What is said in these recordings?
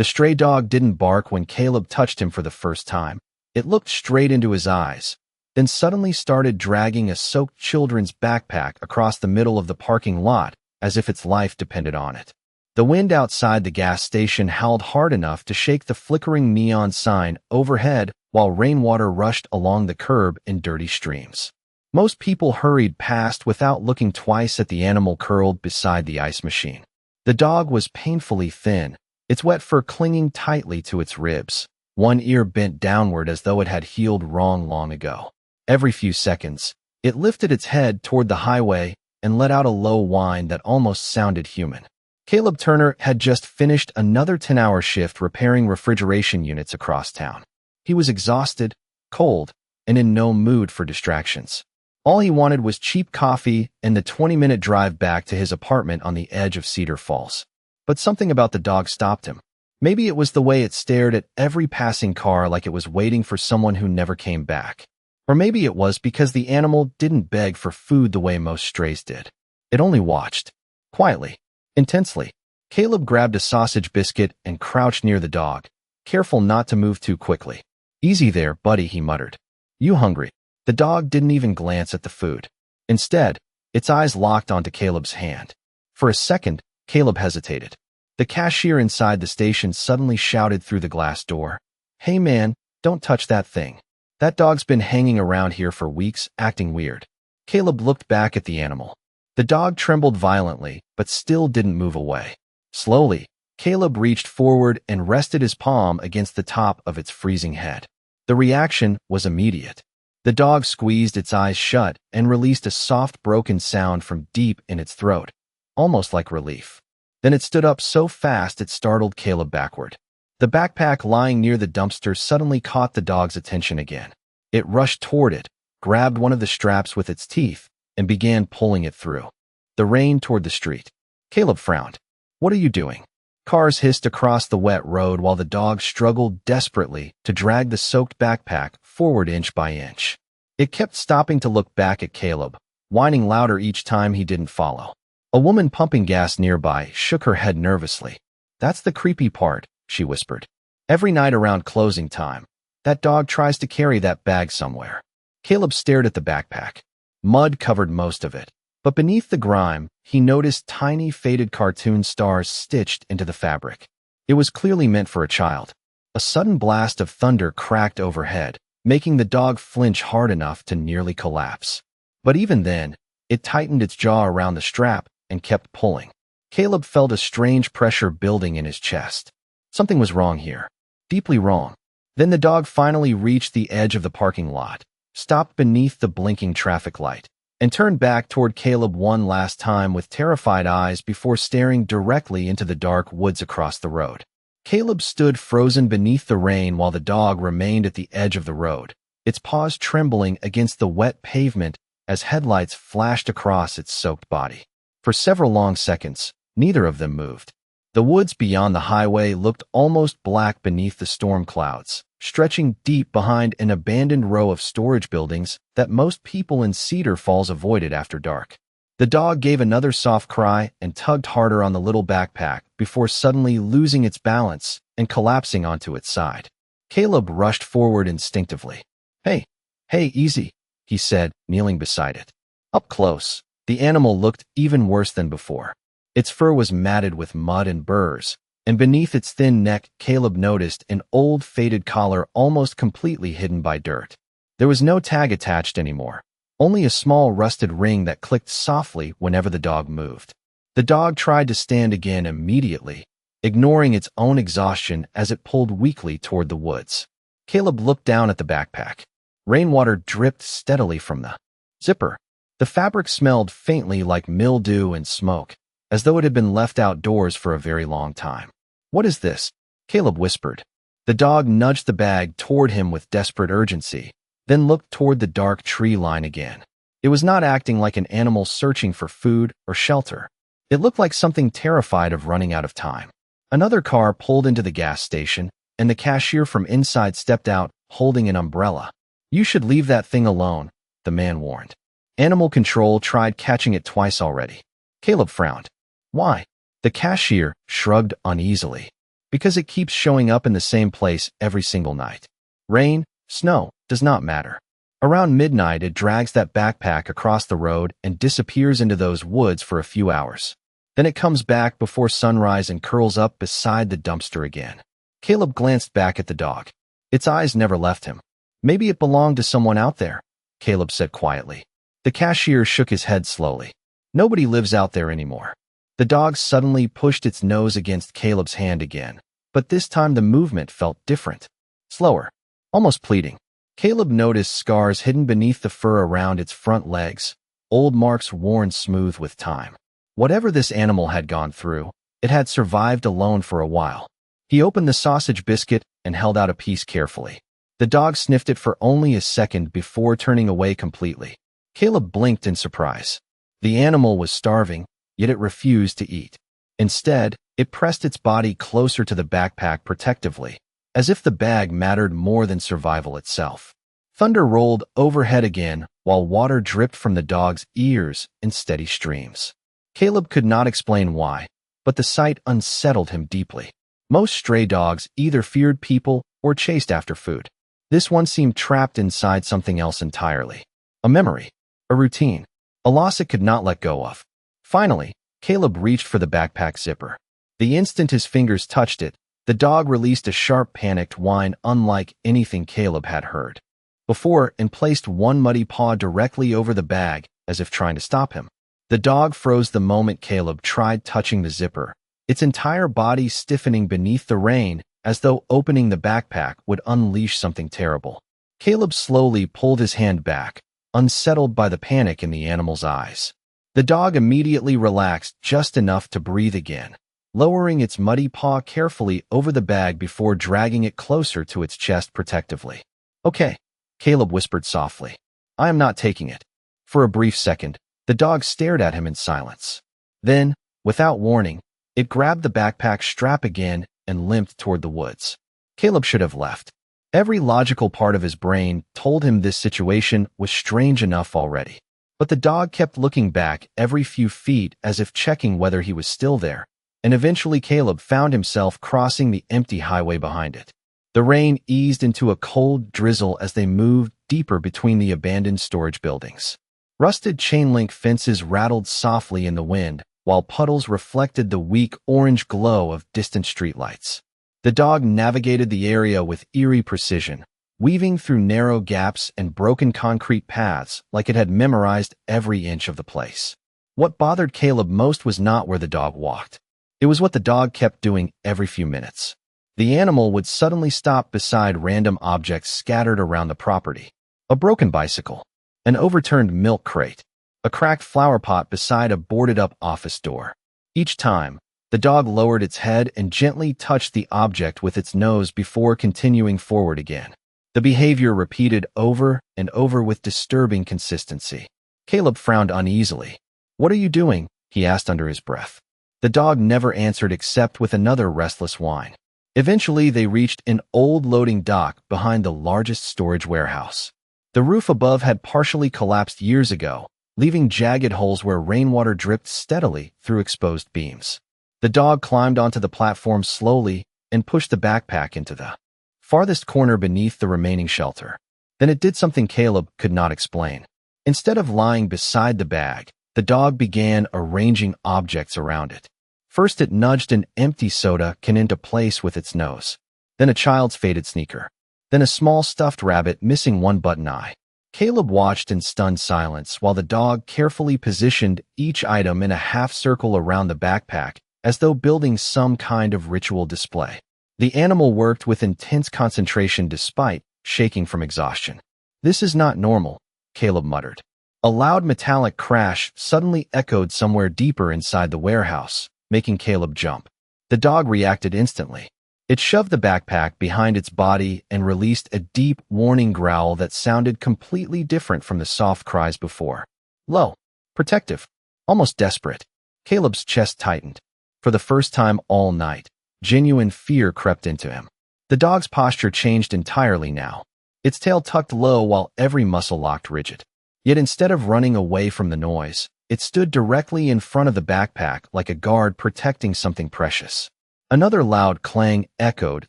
The stray dog didn't bark when Caleb touched him for the first time. It looked straight into his eyes, then suddenly started dragging a soaked children's backpack across the middle of the parking lot as if its life depended on it. The wind outside the gas station howled hard enough to shake the flickering neon sign overhead while rainwater rushed along the curb in dirty streams. Most people hurried past without looking twice at the animal curled beside the ice machine. The dog was painfully thin, its wet fur clinging tightly to its ribs, one ear bent downward as though it had healed wrong long ago. Every few seconds, it lifted its head toward the highway and let out a low whine that almost sounded human. Caleb Turner had just finished another 10-hour shift repairing refrigeration units across town. He was exhausted, cold, and in no mood for distractions. All he wanted was cheap coffee and the 20-minute drive back to his apartment on the edge of Cedar Falls. But something about the dog stopped him. Maybe it was the way it stared at every passing car like it was waiting for someone who never came back. Or maybe it was because the animal didn't beg for food the way most strays did. It only watched. Quietly. Intensely. Caleb grabbed a sausage biscuit and crouched near the dog, careful not to move too quickly. "Easy there, buddy," he muttered. "You hungry?" The dog didn't even glance at the food. Instead, its eyes locked onto Caleb's hand. For a second, Caleb hesitated. The cashier inside the station suddenly shouted through the glass door, "Hey man, don't touch that thing. That dog's been hanging around here for weeks, acting weird." Caleb looked back at the animal. The dog trembled violently, but still didn't move away. Slowly, Caleb reached forward and rested his palm against the top of its freezing head. The reaction was immediate. The dog squeezed its eyes shut and released a soft, broken sound from deep in its throat, almost like relief. Then it stood up so fast it startled Caleb backward. The backpack lying near the dumpster suddenly caught the dog's attention again. It rushed toward it, grabbed one of the straps with its teeth, and began pulling it through the rain toward the street. Caleb frowned. "What are you doing?" Cars hissed across the wet road while the dog struggled desperately to drag the soaked backpack forward inch by inch. It kept stopping to look back at Caleb, whining louder each time he didn't follow. A woman pumping gas nearby shook her head nervously. "That's the creepy part," she whispered. "Every night around closing time, that dog tries to carry that bag somewhere." Caleb stared at the backpack. Mud covered most of it, but beneath the grime, he noticed tiny faded cartoon stars stitched into the fabric. It was clearly meant for a child. A sudden blast of thunder cracked overhead, making the dog flinch hard enough to nearly collapse. But even then, it tightened its jaw around the strap and kept pulling. Caleb felt a strange pressure building in his chest. Something was wrong here. Deeply wrong. Then the dog finally reached the edge of the parking lot, stopped beneath the blinking traffic light, and turned back toward Caleb one last time with terrified eyes before staring directly into the dark woods across the road. Caleb stood frozen beneath the rain while the dog remained at the edge of the road, its paws trembling against the wet pavement as headlights flashed across its soaked body. For several long seconds, neither of them moved. The woods beyond the highway looked almost black beneath the storm clouds, stretching deep behind an abandoned row of storage buildings that most people in Cedar Falls avoided after dark. The dog gave another soft cry and tugged harder on the little backpack before suddenly losing its balance and collapsing onto its side. Caleb rushed forward instinctively. Hey, easy," he said, kneeling beside it. Up close, the animal looked even worse than before. Its fur was matted with mud and burrs, and beneath its thin neck, Caleb noticed an old faded collar almost completely hidden by dirt. There was no tag attached anymore, only a small rusted ring that clicked softly whenever the dog moved. The dog tried to stand again immediately, ignoring its own exhaustion as it pulled weakly toward the woods. Caleb looked down at the backpack. Rainwater dripped steadily from the zipper. The fabric smelled faintly like mildew and smoke, as though it had been left outdoors for a very long time. "What is this?" Caleb whispered. The dog nudged the bag toward him with desperate urgency, then looked toward the dark tree line again. It was not acting like an animal searching for food or shelter. It looked like something terrified of running out of time. Another car pulled into the gas station, and the cashier from inside stepped out, holding an umbrella. "You should leave that thing alone," the man warned. "Animal control tried catching it twice already." Caleb frowned. "Why?" The cashier shrugged uneasily. Because it keeps showing up in the same place every single night. Rain, snow, does not matter. Around midnight, it drags that backpack across the road and disappears into those woods for a few hours. Then it comes back before sunrise and curls up beside the dumpster again. Caleb glanced back at the dog. Its eyes never left him. Maybe it belonged to someone out there, Caleb said quietly. The cashier shook his head slowly. Nobody lives out there anymore. The dog suddenly pushed its nose against Caleb's hand again, but this time the movement felt different. Slower, almost pleading. Caleb noticed scars hidden beneath the fur around its front legs, old marks worn smooth with time. Whatever this animal had gone through, it had survived alone for a while. He opened the sausage biscuit and held out a piece carefully. The dog sniffed it for only a second before turning away completely. Caleb blinked in surprise. The animal was starving, yet it refused to eat. Instead, it pressed its body closer to the backpack protectively, as if the bag mattered more than survival itself. Thunder rolled overhead again, while water dripped from the dog's ears in steady streams. Caleb could not explain why, but the sight unsettled him deeply. Most stray dogs either feared people or chased after food. This one seemed trapped inside something else entirely. A memory, a routine, a loss it could not let go of. Finally, Caleb reached for the backpack zipper. The instant his fingers touched it, the dog released a sharp, panicked whine unlike anything Caleb had heard before and placed one muddy paw directly over the bag, as if trying to stop him. The dog froze the moment Caleb tried touching the zipper, its entire body stiffening beneath the rain, as though opening the backpack would unleash something terrible. Caleb slowly pulled his hand back, unsettled by the panic in the animal's eyes. The dog immediately relaxed just enough to breathe again, lowering its muddy paw carefully over the bag before dragging it closer to its chest protectively. "Okay," Caleb whispered softly. "I am not taking it." For a brief second, the dog stared at him in silence. Then, without warning, it grabbed the backpack strap again and limped toward the woods. Caleb should have left. Every logical part of his brain told him this situation was strange enough already. But the dog kept looking back every few feet as if checking whether he was still there, and eventually Caleb found himself crossing the empty highway behind it. The rain eased into a cold drizzle as they moved deeper between the abandoned storage buildings. Rusted chain-link fences rattled softly in the wind, while puddles reflected the weak orange glow of distant streetlights. The dog navigated the area with eerie precision, weaving through narrow gaps and broken concrete paths like it had memorized every inch of the place. What bothered Caleb most was not where the dog walked. It was what the dog kept doing every few minutes. The animal would suddenly stop beside random objects scattered around the property. A broken bicycle, an overturned milk crate, a cracked flower pot beside a boarded-up office door. Each time, the dog lowered its head and gently touched the object with its nose before continuing forward again. The behavior repeated over and over with disturbing consistency. Caleb frowned uneasily. "What are you doing?" he asked under his breath. The dog never answered except with another restless whine. Eventually, they reached an old loading dock behind the largest storage warehouse. The roof above had partially collapsed years ago, leaving jagged holes where rainwater dripped steadily through exposed beams. The dog climbed onto the platform slowly and pushed the backpack into the farthest corner beneath the remaining shelter. Then it did something Caleb could not explain. Instead of lying beside the bag, the dog began arranging objects around it. First, it nudged an empty soda can into place with its nose. Then a child's faded sneaker. Then a small stuffed rabbit missing one button eye. Caleb watched in stunned silence while the dog carefully positioned each item in a half-circle around the backpack, as though building some kind of ritual display. The animal worked with intense concentration despite shaking from exhaustion. "This is not normal," Caleb muttered. A loud metallic crash suddenly echoed somewhere deeper inside the warehouse, making Caleb jump. The dog reacted instantly. It shoved the backpack behind its body and released a deep, warning growl that sounded completely different from the soft cries before. Low, protective, almost desperate. Caleb's chest tightened. For the first time all night, genuine fear crept into him. The dog's posture changed entirely now. Its tail tucked low while every muscle locked rigid. Yet instead of running away from the noise, it stood directly in front of the backpack like a guard protecting something precious. Another loud clang echoed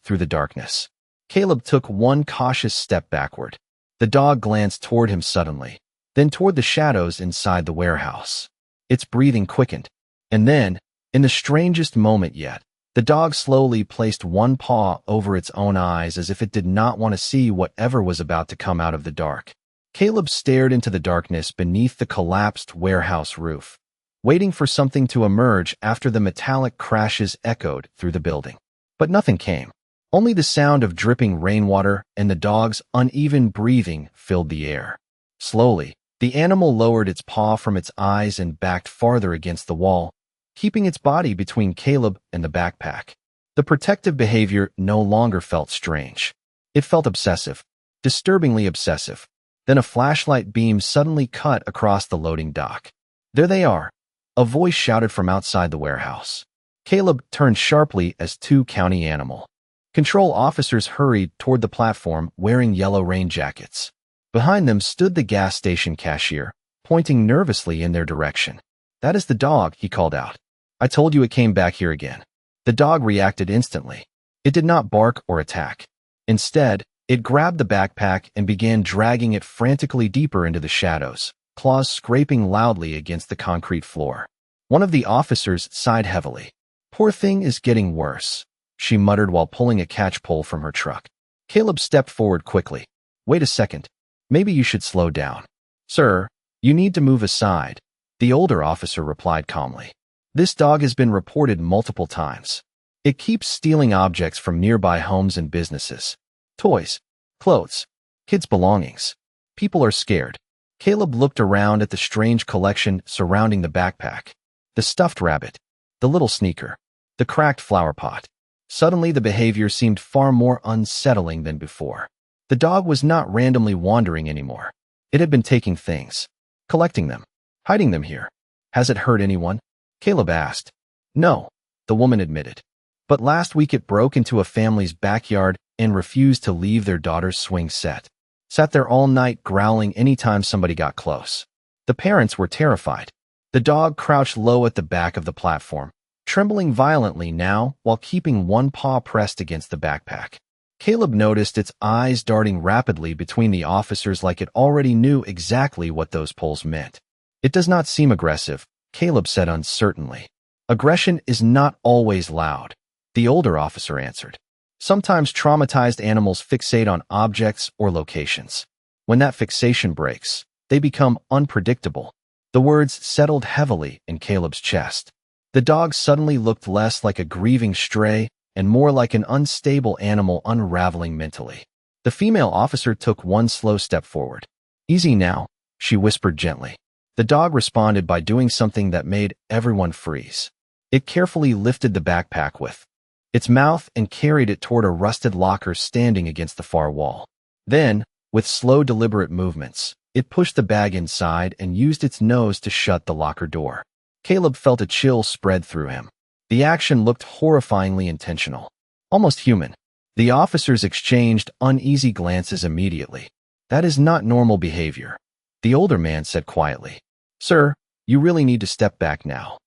through the darkness. Caleb took one cautious step backward. The dog glanced toward him suddenly, then toward the shadows inside the warehouse. Its breathing quickened, and then, in the strangest moment yet, the dog slowly placed one paw over its own eyes as if it did not want to see whatever was about to come out of the dark. Caleb stared into the darkness beneath the collapsed warehouse roof, waiting for something to emerge after the metallic crashes echoed through the building. But nothing came. Only the sound of dripping rainwater and the dog's uneven breathing filled the air. Slowly, the animal lowered its paw from its eyes and backed farther against the wall, keeping its body between Caleb and the backpack. The protective behavior no longer felt strange. It felt obsessive, disturbingly obsessive. Then a flashlight beam suddenly cut across the loading dock. "There they are," a voice shouted from outside the warehouse. Caleb turned sharply as two county animal control officers hurried toward the platform wearing yellow rain jackets. Behind them stood the gas station cashier, pointing nervously in their direction. "That is the dog," he called out. "I told you it came back here again." The dog reacted instantly. It did not bark or attack. Instead, it grabbed the backpack and began dragging it frantically deeper into the shadows, claws scraping loudly against the concrete floor. One of the officers sighed heavily. "Poor thing is getting worse," she muttered while pulling a catch pole from her truck. Caleb stepped forward quickly. "Wait a second. Maybe you should slow down." "Sir, you need to move aside," the older officer replied calmly. "This dog has been reported multiple times. It keeps stealing objects from nearby homes and businesses. Toys, clothes, kids' belongings. People are scared." Caleb looked around at the strange collection surrounding the backpack. The stuffed rabbit, the little sneaker, the cracked flower pot. Suddenly the behavior seemed far more unsettling than before. The dog was not randomly wandering anymore. It had been taking things, collecting them, hiding them here. "Has it hurt anyone?" Caleb asked. "No," the woman admitted. "But last week it broke into a family's backyard and refused to leave their daughter's swing set. Sat there all night growling anytime somebody got close." The parents were terrified. The dog crouched low at the back of the platform, trembling violently now while keeping one paw pressed against the backpack. Caleb noticed its eyes darting rapidly between the officers like it already knew exactly what those poles meant. "It does not seem aggressive," Caleb said uncertainly. "Aggression is not always loud," the older officer answered. "Sometimes traumatized animals fixate on objects or locations. When that fixation breaks, they become unpredictable." The words settled heavily in Caleb's chest. The dog suddenly looked less like a grieving stray and more like an unstable animal unraveling mentally. The female officer took one slow step forward. "Easy now," she whispered gently. The dog responded by doing something that made everyone freeze. It carefully lifted the backpack with its mouth and carried it toward a rusted locker standing against the far wall. Then, with slow, deliberate movements, it pushed the bag inside and used its nose to shut the locker door. Caleb felt a chill spread through him. The action looked horrifyingly intentional, almost human. The officers exchanged uneasy glances immediately. "That is not normal behavior," the older man said quietly. "Sir, you really need to step back now."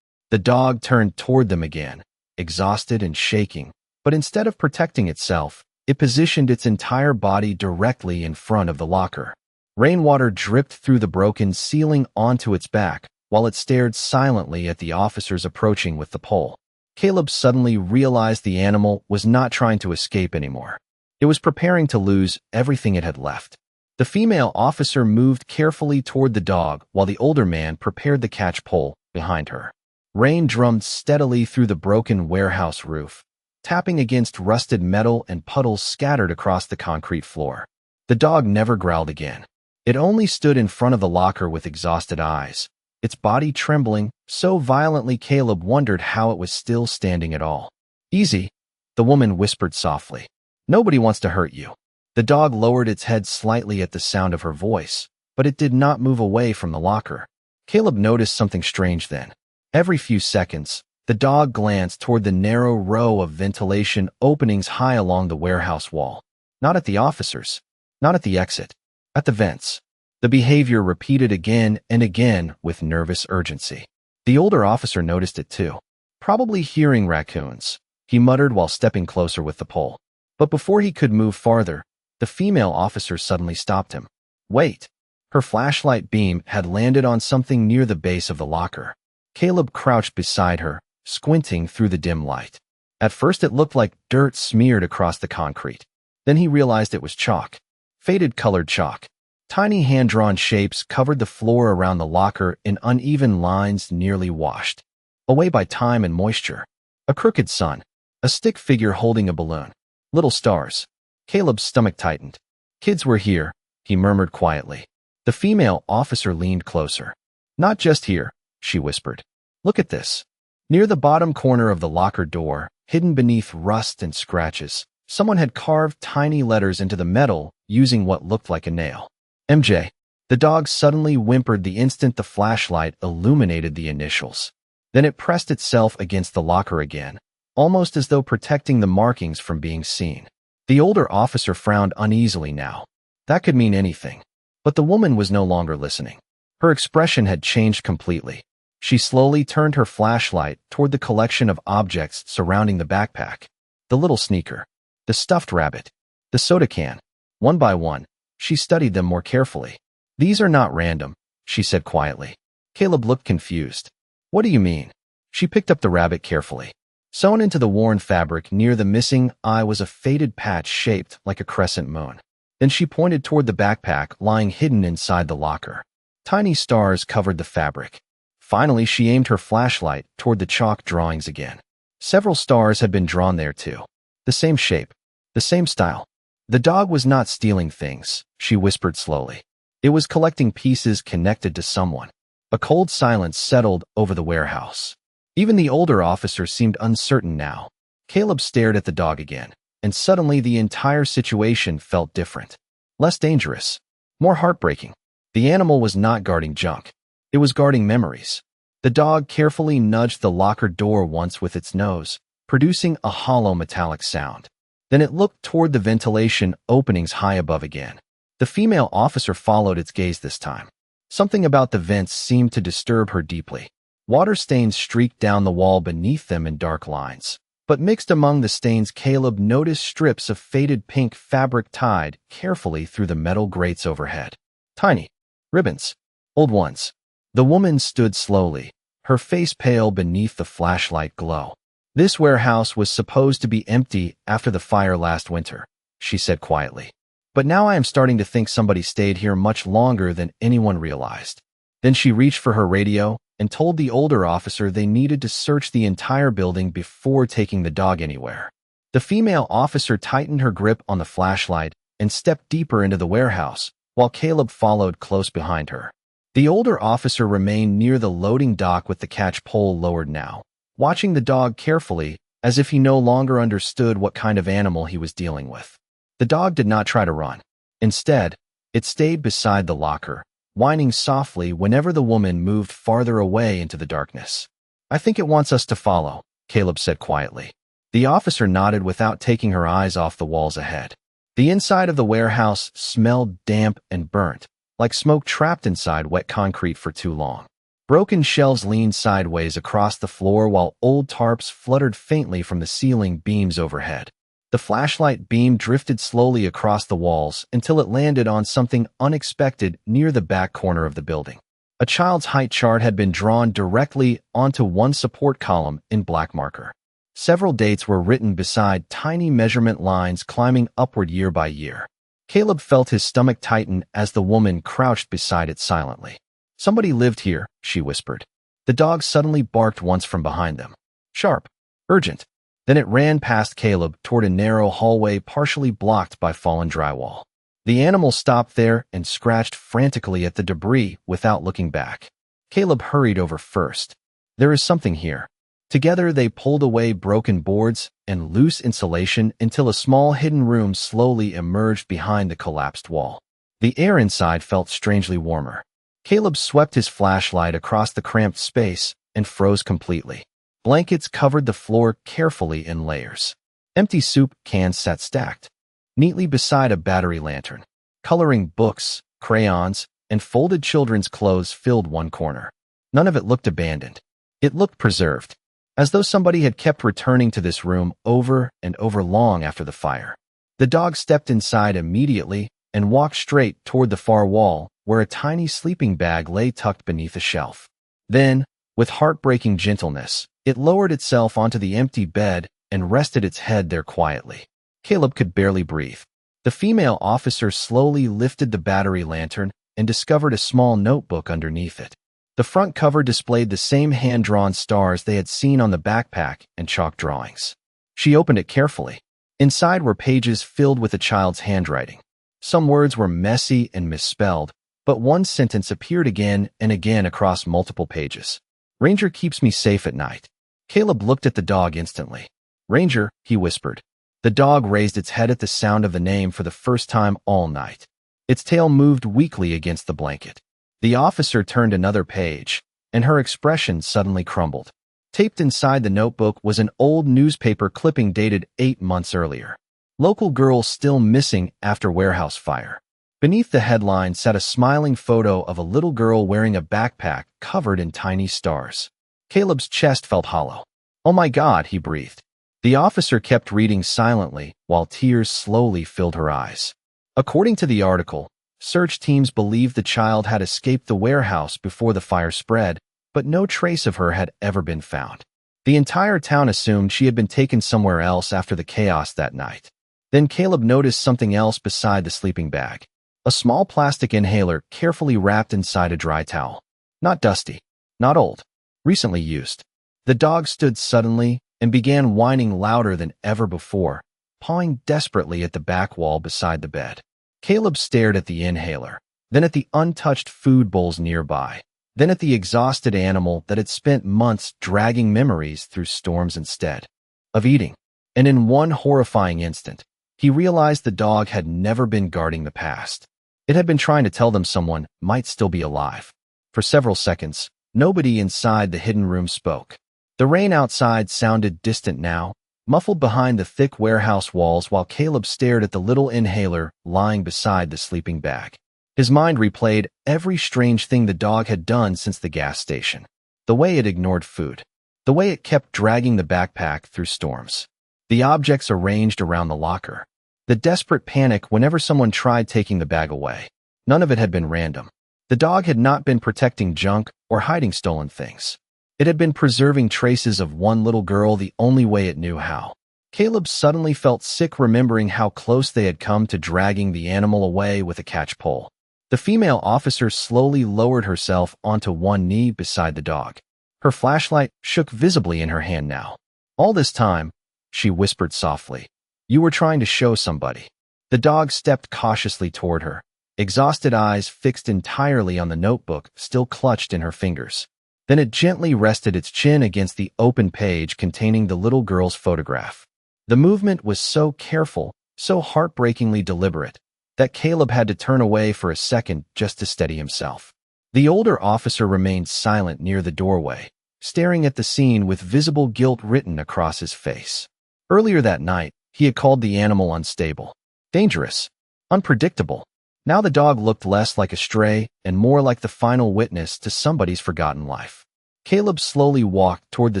The dog turned toward them again, exhausted and shaking, but instead of protecting itself, it positioned its entire body directly in front of the locker. Rainwater dripped through the broken ceiling onto its back, while it stared silently at the officers approaching with the pole. Caleb suddenly realized the animal was not trying to escape anymore. It was preparing to lose everything it had left. The female officer moved carefully toward the dog while the older man prepared the catch pole behind her. Rain drummed steadily through the broken warehouse roof, tapping against rusted metal and puddles scattered across the concrete floor. The dog never growled again. It only stood in front of the locker with exhausted eyes, its body trembling so violently Caleb wondered how it was still standing at all. "Easy," the woman whispered softly. "Nobody wants to hurt you." The dog lowered its head slightly at the sound of her voice, but it did not move away from the locker. Caleb noticed something strange then. Every few seconds, the dog glanced toward the narrow row of ventilation openings high along the warehouse wall. Not at the officers, not at the exit, at the vents. The behavior repeated again and again with nervous urgency. The older officer noticed it too. Probably hearing raccoons, he he muttered while stepping closer with the pole. But before he could move farther, the female officer suddenly stopped him. Wait! Her flashlight beam had landed on something near the base of the locker. Caleb crouched beside her, squinting through the dim light. At first it looked like dirt smeared across the concrete. Then he realized it was chalk. Faded colored chalk. Tiny hand-drawn shapes covered the floor around the locker in uneven lines nearly washed away by time and moisture. A crooked sun. A stick figure holding a balloon. Little stars. Caleb's stomach tightened. Kids were here, he murmured quietly. The female officer leaned closer. Not just here, she whispered. Look at this. Near the bottom corner of the locker door, hidden beneath rust and scratches, someone had carved tiny letters into the metal using what looked like a nail. MJ. The dog suddenly whimpered the instant the flashlight illuminated the initials. Then it pressed itself against the locker again, almost as though protecting the markings from being seen. The older officer frowned uneasily now. That could mean anything. But the woman was no longer listening. Her expression had changed completely. She slowly turned her flashlight toward the collection of objects surrounding the backpack. The little sneaker. The stuffed rabbit. The soda can. One by one, she studied them more carefully. These are not random, she said quietly. Caleb looked confused. What do you mean? She picked up the rabbit carefully. Sewn into the worn fabric near the missing eye was a faded patch shaped like a crescent moon. Then she pointed toward the backpack lying hidden inside the locker. Tiny stars covered the fabric. Finally, she aimed her flashlight toward the chalk drawings again. Several stars had been drawn there too. The same shape. The same style. The dog was not stealing things, she whispered slowly. It was collecting pieces connected to someone. A cold silence settled over the warehouse. Even the older officer seemed uncertain now. Caleb stared at the dog again, and suddenly the entire situation felt different. Less dangerous. More heartbreaking. The animal was not guarding junk. It was guarding memories. The dog carefully nudged the locker door once with its nose, producing a hollow metallic sound. Then it looked toward the ventilation openings high above again. The female officer followed its gaze this time. Something about the vents seemed to disturb her deeply. Water stains streaked down the wall beneath them in dark lines. But mixed among the stains, Caleb noticed strips of faded pink fabric tied carefully through the metal grates overhead. Tiny ribbons. Old ones. The woman stood slowly, her face pale beneath the flashlight glow. This warehouse was supposed to be empty after the fire last winter, she said quietly. But now I am starting to think somebody stayed here much longer than anyone realized. Then she reached for her radio and told the older officer they needed to search the entire building before taking the dog anywhere. The female officer tightened her grip on the flashlight and stepped deeper into the warehouse, while Caleb followed close behind her. The older officer remained near the loading dock with the catch pole lowered now, watching the dog carefully as if he no longer understood what kind of animal he was dealing with. The dog did not try to run. Instead, it stayed beside the locker, whining softly whenever the woman moved farther away into the darkness. I think it wants us to follow, Caleb said quietly. The officer nodded without taking her eyes off the walls ahead. The inside of the warehouse smelled damp and burnt, like smoke trapped inside wet concrete for too long. Broken shelves leaned sideways across the floor while old tarps fluttered faintly from the ceiling beams overhead. The flashlight beam drifted slowly across the walls until it landed on something unexpected near the back corner of the building. A child's height chart had been drawn directly onto one support column in black marker. Several dates were written beside tiny measurement lines climbing upward year by year. Caleb felt his stomach tighten as the woman crouched beside it silently. Somebody lived here, she whispered. The dog suddenly barked once from behind them. Sharp. Urgent. Then it ran past Caleb toward a narrow hallway partially blocked by fallen drywall. The animal stopped there and scratched frantically at the debris without looking back. Caleb hurried over first. There is something here. Together they pulled away broken boards and loose insulation until a small hidden room slowly emerged behind the collapsed wall. The air inside felt strangely warmer. Caleb swept his flashlight across the cramped space and froze completely. Blankets covered the floor carefully in layers. Empty soup cans sat stacked, neatly beside a battery lantern. Coloring books, crayons, and folded children's clothes filled one corner. None of it looked abandoned. It looked preserved. as though somebody had kept returning to this room over and over long after the fire. The dog stepped inside immediately and walked straight toward the far wall, where a tiny sleeping bag lay tucked beneath a shelf. Then, with heartbreaking gentleness, it lowered itself onto the empty bed and rested its head there quietly. Caleb could barely breathe. The female officer slowly lifted the battery lantern and discovered a small notebook underneath it. The front cover displayed the same hand-drawn stars they had seen on the backpack and chalk drawings. She opened it carefully. Inside were pages filled with a child's handwriting. Some words were messy and misspelled, but one sentence appeared again and again across multiple pages. "Ranger keeps me safe at night." Caleb looked at the dog instantly. "Ranger," he whispered. The dog raised its head at the sound of the name for the first time all night. Its tail moved weakly against the blanket. The officer turned another page, and her expression suddenly crumbled. Taped inside the notebook was an old newspaper clipping dated 8 months earlier. "Local girl still missing after warehouse fire." Beneath the headline sat a smiling photo of a little girl wearing a backpack covered in tiny stars. Caleb's chest felt hollow. "Oh my God," he breathed. The officer kept reading silently while tears slowly filled her eyes. According to the article, search teams believed the child had escaped the warehouse before the fire spread, but no trace of her had ever been found. The entire town assumed she had been taken somewhere else after the chaos that night. Then Caleb noticed something else beside the sleeping bag. A small plastic inhaler carefully wrapped inside a dry towel. Not dusty, not old, recently used. The dog stood suddenly and began whining louder than ever before, pawing desperately at the back wall beside the bed. Caleb stared at the inhaler, then at the untouched food bowls nearby, then at the exhausted animal that had spent months dragging memories through storms instead of eating. And in one horrifying instant, he realized the dog had never been guarding the past. It had been trying to tell them someone might still be alive. For several seconds, nobody inside the hidden room spoke. The rain outside sounded distant now, muffled behind the thick warehouse walls while Caleb stared at the little inhaler lying beside the sleeping bag. His mind replayed every strange thing the dog had done since the gas station. The way it ignored food. The way it kept dragging the backpack through storms. The objects arranged around the locker. The desperate panic whenever someone tried taking the bag away. None of it had been random. The dog had not been protecting junk or hiding stolen things. It had been preserving traces of one little girl the only way it knew how. Caleb suddenly felt sick remembering how close they had come to dragging the animal away with a catch pole. The female officer slowly lowered herself onto one knee beside the dog. Her flashlight shook visibly in her hand now. "All this time," she whispered softly, "you were trying to show somebody." The dog stepped cautiously toward her, exhausted eyes fixed entirely on the notebook still clutched in her fingers. Then it gently rested its chin against the open page containing the little girl's photograph. The movement was so careful, so heartbreakingly deliberate, that Caleb had to turn away for a second just to steady himself. The older officer remained silent near the doorway, staring at the scene with visible guilt written across his face. Earlier that night, he had called the animal unstable, dangerous, unpredictable. Now the dog looked less like a stray and more like the final witness to somebody's forgotten life. Caleb slowly walked toward the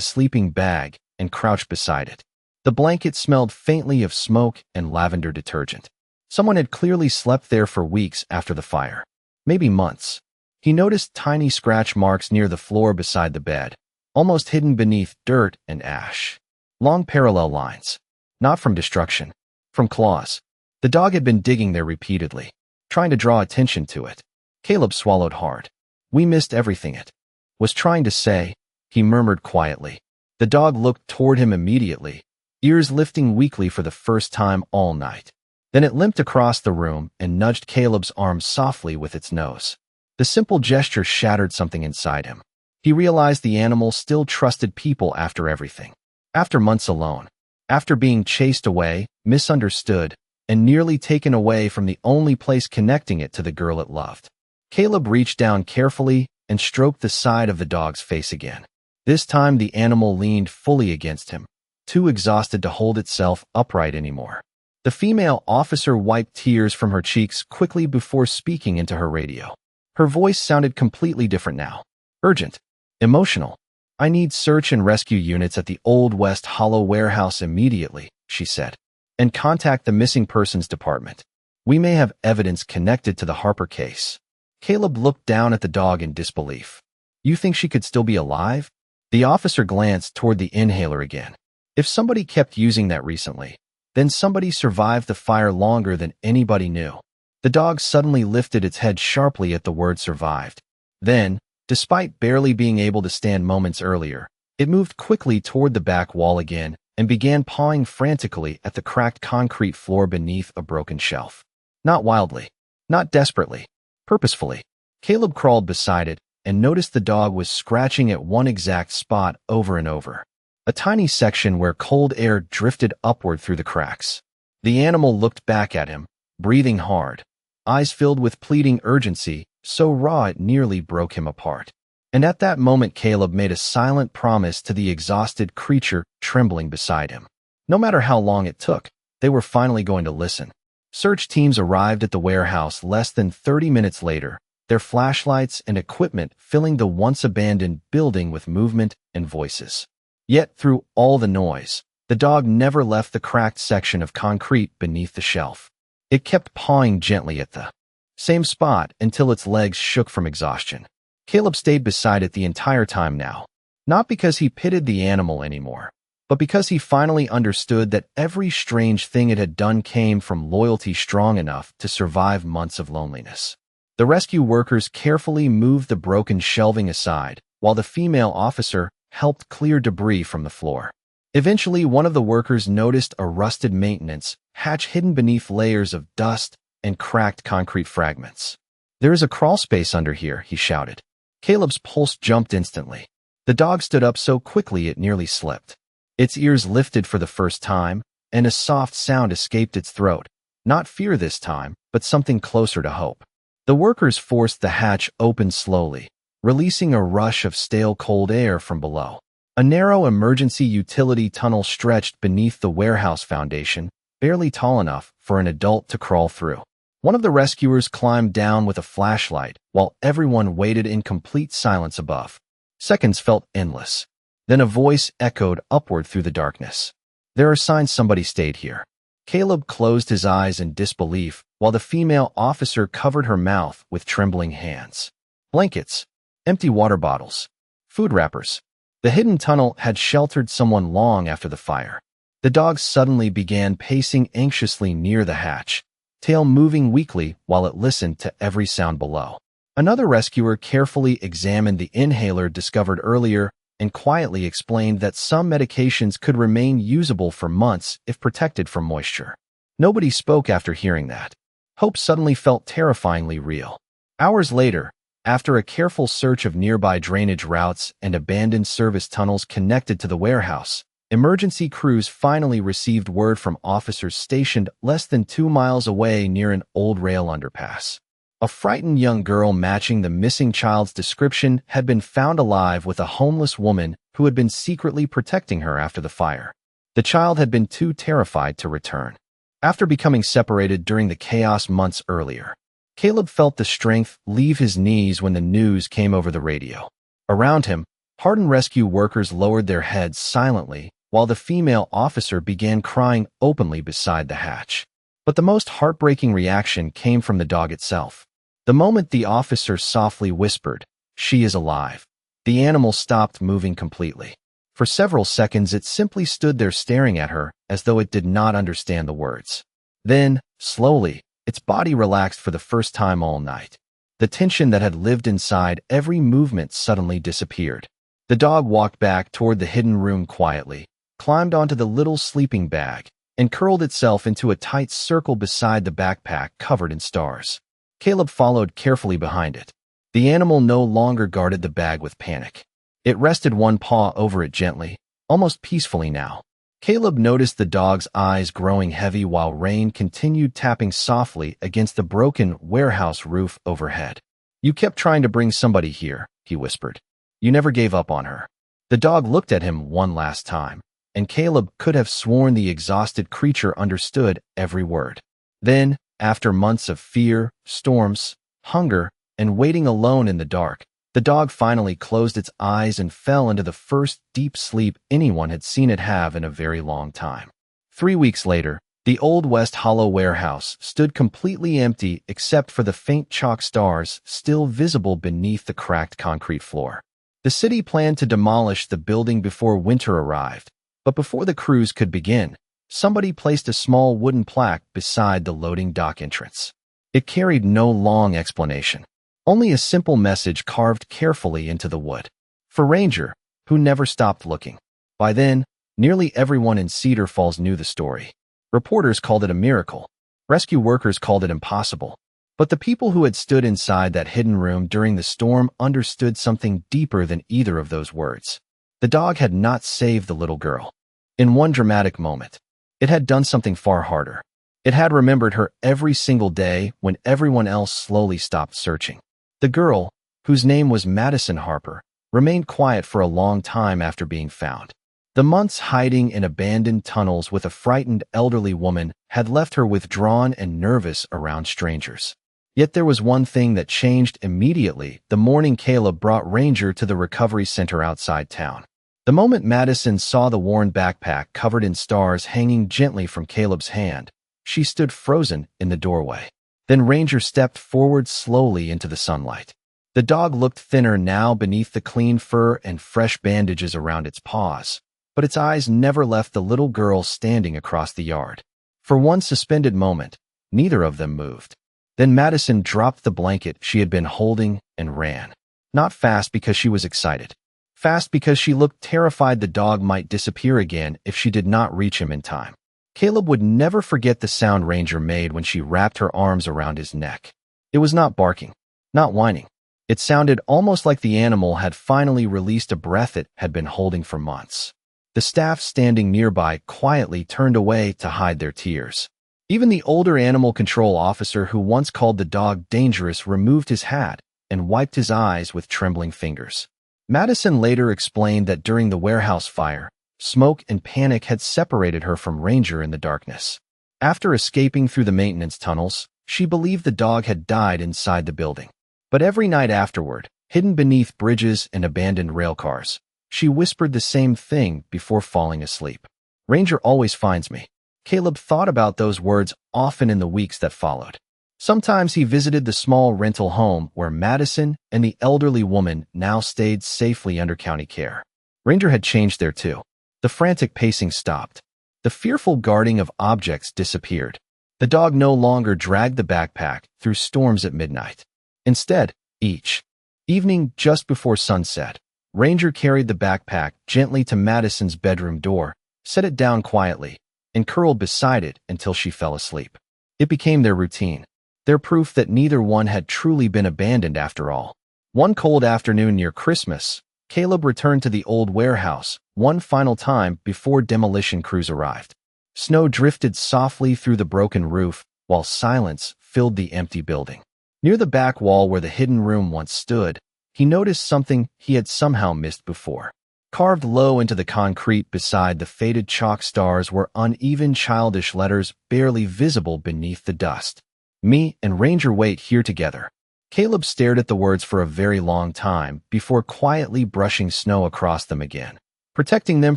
sleeping bag and crouched beside it. The blanket smelled faintly of smoke and lavender detergent. Someone had clearly slept there for weeks after the fire, maybe months. He noticed tiny scratch marks near the floor beside the bed, almost hidden beneath dirt and ash. Long parallel lines, not from destruction, from claws. The dog had been digging there repeatedly, trying to draw attention to it. Caleb swallowed hard. "We missed everything it was trying to say," he murmured quietly. The dog looked toward him immediately, ears lifting weakly for the first time all night. Then it limped across the room and nudged Caleb's arm softly with its nose. The simple gesture shattered something inside him. He realized the animal still trusted people after everything. After months alone. After being chased away, misunderstood, and nearly taken away from the only place connecting it to the girl it loved. Caleb reached down carefully and stroked the side of the dog's face again. This time the animal leaned fully against him, too exhausted to hold itself upright anymore. The female officer wiped tears from her cheeks quickly before speaking into her radio. Her voice sounded completely different now. Urgent. Emotional. I need search and rescue units at the Old West Hollow warehouse immediately, she said, and contact the missing persons department. We may have evidence connected to the Harper case. Caleb looked down at the dog in disbelief. You think she could still be alive? The officer glanced toward the inhaler again. If somebody kept using that recently, then somebody survived the fire longer than anybody knew. The dog suddenly lifted its head sharply at the word survived. Then, despite barely being able to stand moments earlier, it moved quickly toward the back wall again and began pawing frantically at the cracked concrete floor beneath a broken shelf. Not wildly, not desperately, purposefully. Caleb crawled beside it and noticed the dog was scratching at one exact spot over and over. A tiny section where cold air drifted upward through the cracks. The animal looked back at him, breathing hard, eyes filled with pleading urgency, so raw it nearly broke him apart. And at that moment Caleb made a silent promise to the exhausted creature trembling beside him. No matter how long it took, they were finally going to listen. Search teams arrived at the warehouse less than 30 minutes later, their flashlights and equipment filling the once-abandoned building with movement and voices. Yet through all the noise, the dog never left the cracked section of concrete beneath the shelf. It kept pawing gently at the same spot until its legs shook from exhaustion. Caleb stayed beside it the entire time now, not because he pitied the animal anymore, but because he finally understood that every strange thing it had done came from loyalty strong enough to survive months of loneliness. The rescue workers carefully moved the broken shelving aside, while the female officer helped clear debris from the floor. Eventually, one of the workers noticed a rusted maintenance hatch hidden beneath layers of dust and cracked concrete fragments. There is a crawl space under here, he shouted. Caleb's pulse jumped instantly. The dog stood up so quickly it nearly slipped. Its ears lifted for the first time, and a soft sound escaped its throat. Not fear this time, but something closer to hope. The workers forced the hatch open slowly, releasing a rush of stale cold air from below. A narrow emergency utility tunnel stretched beneath the warehouse foundation, barely tall enough for an adult to crawl through. One of the rescuers climbed down with a flashlight, while everyone waited in complete silence above. Seconds felt endless. Then a voice echoed upward through the darkness. There are signs somebody stayed here. Caleb closed his eyes in disbelief, while the female officer covered her mouth with trembling hands. Blankets, empty water bottles, food wrappers. The hidden tunnel had sheltered someone long after the fire. The dog suddenly began pacing anxiously near the hatch, tail moving weakly while it listened to every sound below. Another rescuer carefully examined the inhaler discovered earlier and quietly explained that some medications could remain usable for months if protected from moisture. Nobody spoke after hearing that. Hope suddenly felt terrifyingly real. Hours later, after a careful search of nearby drainage routes and abandoned service tunnels connected to the warehouse, emergency crews finally received word from officers stationed less than 2 miles away near an old rail underpass. A frightened young girl matching the missing child's description had been found alive with a homeless woman who had been secretly protecting her after the fire. The child had been too terrified to return. After becoming separated during the chaos months earlier, Caleb felt the strength leave his knees when the news came over the radio. Around him, hardened rescue workers lowered their heads silently while the female officer began crying openly beside the hatch. But the most heartbreaking reaction came from the dog itself. The moment the officer softly whispered, "She is alive," the animal stopped moving completely. For several seconds it simply stood there staring at her as though it did not understand the words. Then, slowly, its body relaxed for the first time all night. The tension that had lived inside every movement suddenly disappeared. The dog walked back toward the hidden room quietly, climbed onto the little sleeping bag, and curled itself into a tight circle beside the backpack covered in stars. Caleb followed carefully behind it. The animal no longer guarded the bag with panic. It rested one paw over it gently, almost peacefully now. Caleb noticed the dog's eyes growing heavy while rain continued tapping softly against the broken warehouse roof overhead. "You kept trying to bring somebody here," he whispered. "You never gave up on her." The dog looked at him one last time, and Caleb could have sworn the exhausted creature understood every word. Then, after months of fear, storms, hunger, and waiting alone in the dark, The dog finally closed its eyes and fell into the first deep sleep anyone had seen it have in a very long time. 3 weeks later, the Old West Hollow warehouse stood completely empty except for the faint chalk stars still visible beneath the cracked concrete floor. The city planned to demolish the building before winter arrived, but before the crews could begin, somebody placed a small wooden plaque beside the loading dock entrance. It carried no long explanation, only a simple message carved carefully into the wood. For Ranger, who never stopped looking. By then, nearly everyone in Cedar Falls knew the story. Reporters called it a miracle. Rescue workers called it impossible. But the people who had stood inside that hidden room during the storm understood something deeper than either of those words. The dog had not saved the little girl. In one dramatic moment, it had done something far harder. It had remembered her every single day when everyone else slowly stopped searching. The girl, whose name was Madison Harper, remained quiet for a long time after being found. The months hiding in abandoned tunnels with a frightened elderly woman had left her withdrawn and nervous around strangers. Yet there was one thing that changed immediately the morning Caleb brought Ranger to the recovery center outside town. The moment Madison saw the worn backpack covered in stars hanging gently from Caleb's hand, she stood frozen in the doorway. Then Ranger stepped forward slowly into the sunlight. The dog looked thinner now beneath the clean fur and fresh bandages around its paws, but its eyes never left the little girl standing across the yard. For one suspended moment, neither of them moved. Then Madison dropped the blanket she had been holding and ran. Not fast because she was excited. Fast because she looked terrified the dog might disappear again if she did not reach him in time. Caleb would never forget the sound Ranger made when she wrapped her arms around his neck. It was not barking, not whining. It sounded almost like the animal had finally released a breath it had been holding for months. The staff standing nearby quietly turned away to hide their tears. Even the older animal control officer who once called the dog dangerous removed his hat and wiped his eyes with trembling fingers. Madison later explained that during the warehouse fire, smoke and panic had separated her from Ranger in the darkness. After escaping through the maintenance tunnels, she believed the dog had died inside the building. But every night afterward, hidden beneath bridges and abandoned railcars, she whispered the same thing before falling asleep. Ranger always finds me. Caleb thought about those words often in the weeks that followed. Sometimes he visited the small rental home where Madison and the elderly woman now stayed safely under county care. Ranger had changed there too. The frantic pacing stopped. The fearful guarding of objects disappeared. The dog no longer dragged the backpack through storms at midnight. Instead, each evening just before sunset, Ranger carried the backpack gently to Madison's bedroom door, set it down quietly, and curled beside it until she fell asleep. It became their routine, their proof that neither one had truly been abandoned after all. One cold afternoon near Christmas, Caleb returned to the old warehouse one final time before demolition crews arrived. Snow drifted softly through the broken roof, while silence filled the empty building. Near the back wall where the hidden room once stood, he noticed something he had somehow missed before. Carved low into the concrete beside the faded chalk stars were uneven childish letters barely visible beneath the dust. Me and Ranger wait here together. Caleb stared at the words for a very long time before quietly brushing snow across them again, protecting them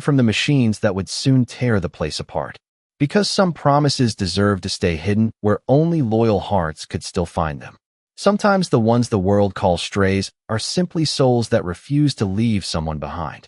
from the machines that would soon tear the place apart. Because some promises deserve to stay hidden where only loyal hearts could still find them. Sometimes the ones the world calls strays are simply souls that refuse to leave someone behind.